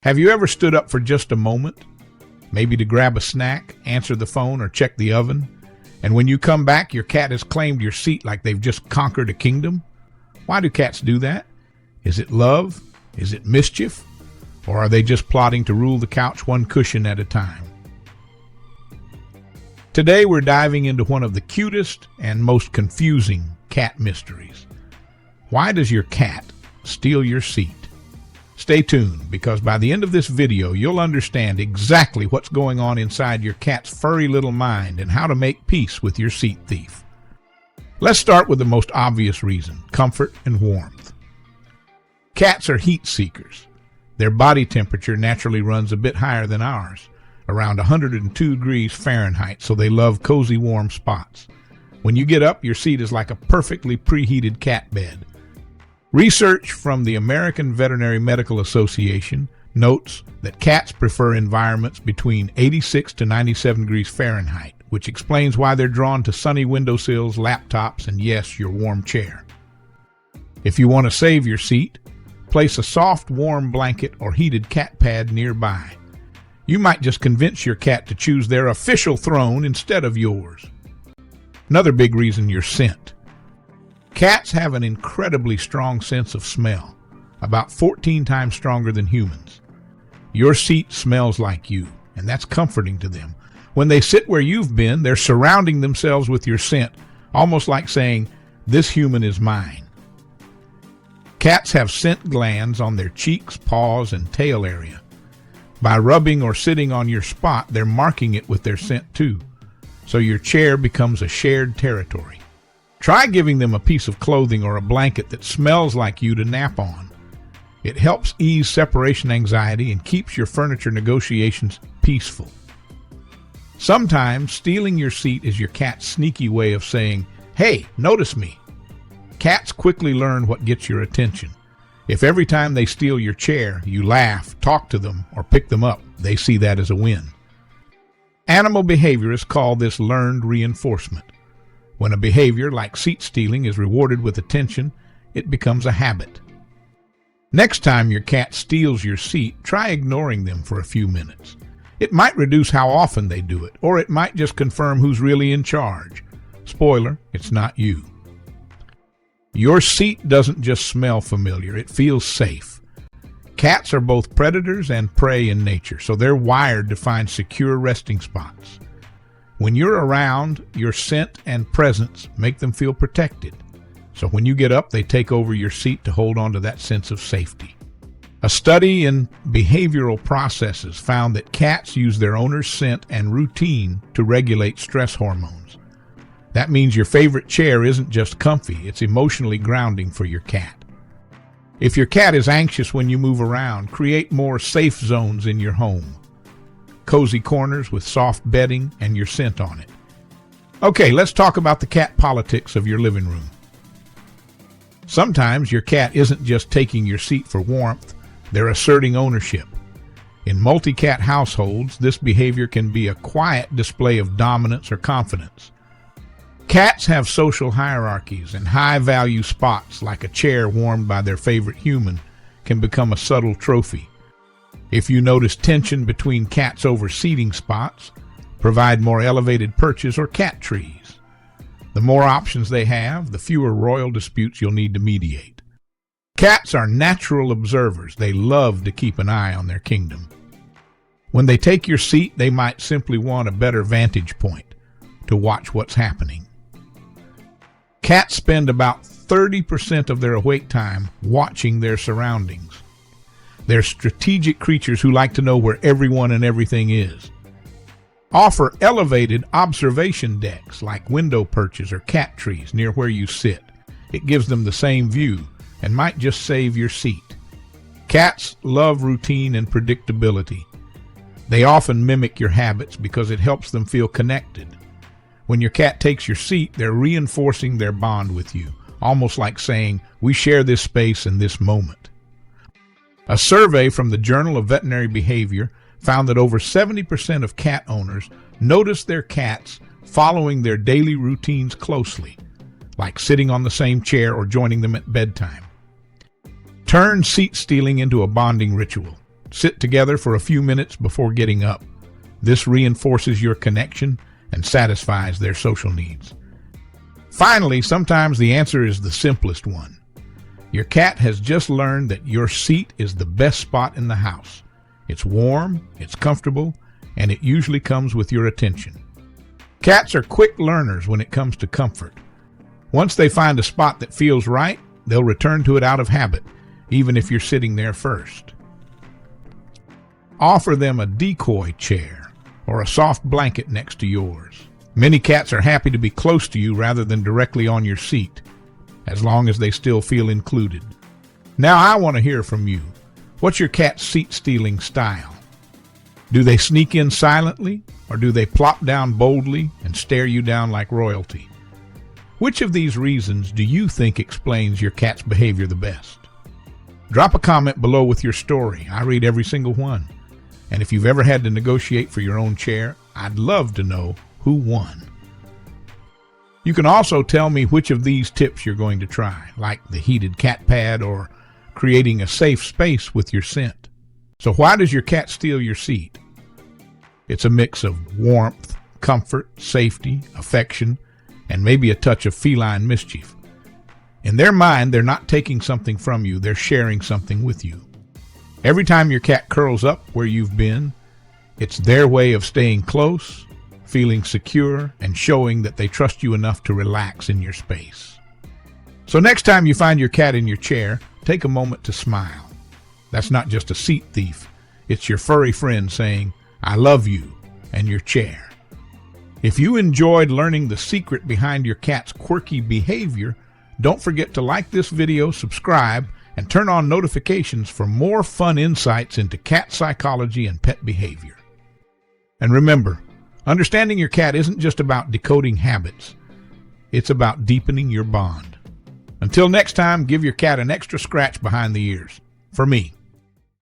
Have you ever stood up for just a moment? Maybe to grab a snack, answer the phone, or check the oven? And when you come back, your cat has claimed your seat like they've just conquered a kingdom? Why do cats do that? Is it love? Is it mischief? Or are they just plotting to rule the couch one cushion at a time? Today we're diving into one of the cutest and most confusing cat mysteries. Why does your cat steal your seat? Stay tuned, because by the end of this video, you'll understand exactly what's going on inside your cat's furry little mind and how to make peace with your seat thief. Let's start with the most obvious reason: comfort and warmth. Cats are heat seekers. Their body temperature naturally runs a bit higher than ours, around 102 degrees Fahrenheit, so they love cozy warm spots. When you get up, your seat is like a perfectly preheated cat bed. Research from the American Veterinary Medical Association notes that cats prefer environments between 86 to 97 degrees Fahrenheit, which explains why they're drawn to sunny windowsills, laptops, and yes, your warm chair. If you want to save your seat, place a soft, warm blanket or heated cat pad nearby. You might just convince your cat to choose their official throne instead of yours. Another big reason: your scent. Cats have an incredibly strong sense of smell, about 14 times stronger than humans. Your seat smells like you, and that's comforting to them. When they sit where you've been, they're surrounding themselves with your scent, almost like saying, "This human is mine." Cats have scent glands on their cheeks, paws, and tail area. By rubbing or sitting on your spot, they're marking it with their scent too, so your chair becomes a shared territory. Try giving them a piece of clothing or a blanket that smells like you to nap on. It helps ease separation anxiety and keeps your furniture negotiations peaceful. Sometimes stealing your seat is your cat's sneaky way of saying, "Hey, notice me." Cats quickly learn what gets your attention. If every time they steal your chair, you laugh, talk to them, or pick them up, they see that as a win. Animal behaviorists call this learned reinforcement. When a behavior like seat stealing is rewarded with attention, it becomes a habit. Next time your cat steals your seat, try ignoring them for a few minutes. It might reduce how often they do it, or it might just confirm who's really in charge. Spoiler, it's not you. Your seat doesn't just smell familiar, it feels safe. Cats are both predators and prey in nature, so they're wired to find secure resting spots. When you're around, your scent and presence make them feel protected. So when you get up, they take over your seat to hold on to that sense of safety. A study in behavioral processes found that cats use their owner's scent and routine to regulate stress hormones. That means your favorite chair isn't just comfy, it's emotionally grounding for your cat. If your cat is anxious when you move around, create more safe zones in your home. Cozy corners with soft bedding and your scent on it. Okay, let's talk about the cat politics of your living room. Sometimes your cat isn't just taking your seat for warmth, they're asserting ownership. In multi-cat households, this behavior can be a quiet display of dominance or confidence. Cats have social hierarchies, and high-value spots like a chair warmed by their favorite human can become a subtle trophy. If you notice tension between cats over seating spots, provide more elevated perches or cat trees. The more options they have, the fewer royal disputes you'll need to mediate. Cats are natural observers. They love to keep an eye on their kingdom. When they take your seat, they might simply want a better vantage point to watch what's happening. Cats spend about 30% of their awake time watching their surroundings. They're strategic creatures who like to know where everyone and everything is. Offer elevated observation decks like window perches or cat trees near where you sit. It gives them the same view and might just save your seat. Cats love routine and predictability. They often mimic your habits because it helps them feel connected. When your cat takes your seat, they're reinforcing their bond with you, almost like saying, "We share this space and this moment." A survey from the Journal of Veterinary Behavior found that over 70% of cat owners notice their cats following their daily routines closely, like sitting on the same chair or joining them at bedtime. Turn seat stealing into a bonding ritual. Sit together for a few minutes before getting up. This reinforces your connection and satisfies their social needs. Finally, sometimes the answer is the simplest one. Your cat has just learned that your seat is the best spot in the house. It's warm, it's comfortable, and it usually comes with your attention. Cats are quick learners when it comes to comfort. Once they find a spot that feels right, they'll return to it out of habit, even if you're sitting there first. Offer them a decoy chair or a soft blanket next to yours. Many cats are happy to be close to you rather than directly on your seat, as long as they still feel included. Now I want to hear from you. What's your cat's seat-stealing style? Do they sneak in silently, or do they plop down boldly and stare you down like royalty? Which of these reasons do you think explains your cat's behavior the best? Drop a comment below with your story. I read every single one. And if you've ever had to negotiate for your own chair, I'd love to know who won. You can also tell me which of these tips you're going to try, like the heated cat pad or creating a safe space with your scent. So why does your cat steal your seat? It's a mix of warmth, comfort, safety, affection, and maybe a touch of feline mischief. In their mind, they're not taking something from you, they're sharing something with you. Every time your cat curls up where you've been, it's their way of staying close, feeling secure, and showing that they trust you enough to relax in your space. So next time you find your cat in your chair, take a moment to smile. That's not just a seat thief. It's your furry friend saying, "I love you," and your chair. If you enjoyed learning the secret behind your cat's quirky behavior, don't forget to like this video, subscribe, and turn on notifications for more fun insights into cat psychology and pet behavior. And remember, understanding your cat isn't just about decoding habits. It's about deepening your bond. Until next time, give your cat an extra scratch behind the ears. For me.